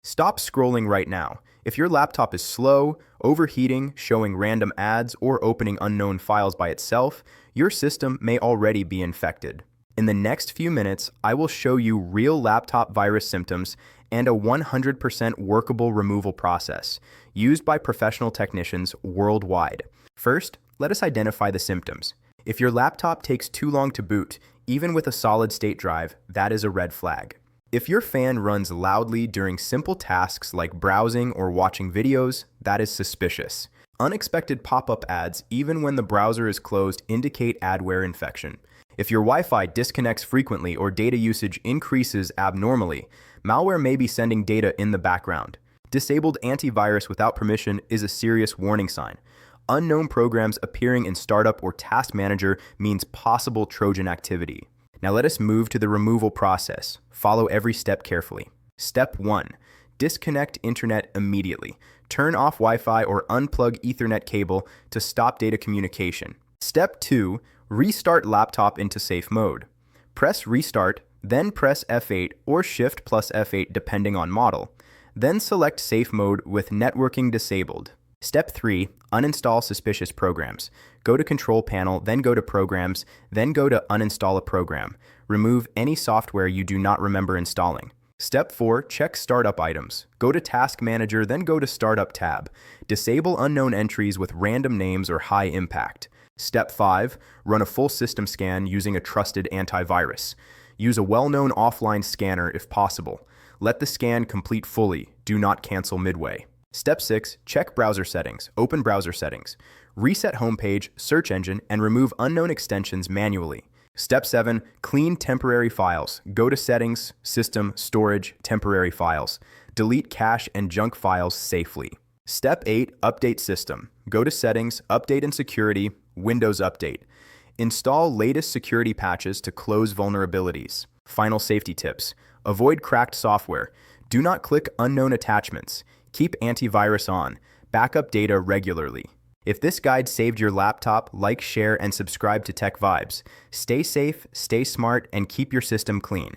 Stop scrolling right now. If your laptop is slow, overheating, showing random ads, or opening unknown files by itself, your system may already be infected. In the next few minutes, I will show you real laptop virus symptoms and a 100% workable removal process used by professional technicians worldwide. First, let us identify the symptoms. If your laptop takes too long to boot, even with a solid-state drive, that is a red flag. If your fan runs loudly during simple tasks like browsing or watching videos, that is suspicious. Unexpected pop-up ads, even when the browser is closed, indicate adware infection. If your Wi-Fi disconnects frequently or data usage increases abnormally, malware may be sending data in the background. Disabled antivirus without permission is a serious warning sign. Unknown programs appearing in Startup or Task Manager means possible Trojan activity. Now let us move to the removal process. Follow every step carefully. Step 1. Disconnect internet immediately. Turn off Wi-Fi or unplug Ethernet cable to stop data communication. Step 2. Restart laptop into safe mode. Press Restart, then press F8 or Shift plus F8 depending on model. Then select Safe Mode with networking disabled. Step 3. Uninstall suspicious programs. Go to Control Panel, then go to Programs, then go to Uninstall a program. Remove any software you do not remember installing. Step 4. Check Startup items. Go to Task Manager, then go to Startup tab. Disable unknown entries with random names or high impact. Step 5. Run a full system scan using a trusted antivirus. Use a well-known offline scanner if possible. Let the scan complete fully. Do not cancel midway. Step 6. Check browser settings. Open browser settings. Reset homepage, search engine, and remove unknown extensions manually. Step 7. Clean temporary files. Go to Settings, System, Storage, Temporary Files. Delete cache and junk files safely. Step 8. Update system. Go to Settings, Update and Security, Windows Update. Install latest security patches to close vulnerabilities. Final safety tips. Avoid cracked software. Do not click unknown attachments. Keep antivirus on. Backup data regularly. If this guide saved your laptop, like, share, and subscribe to Tech Vibes. Stay safe, stay smart, and keep your system clean.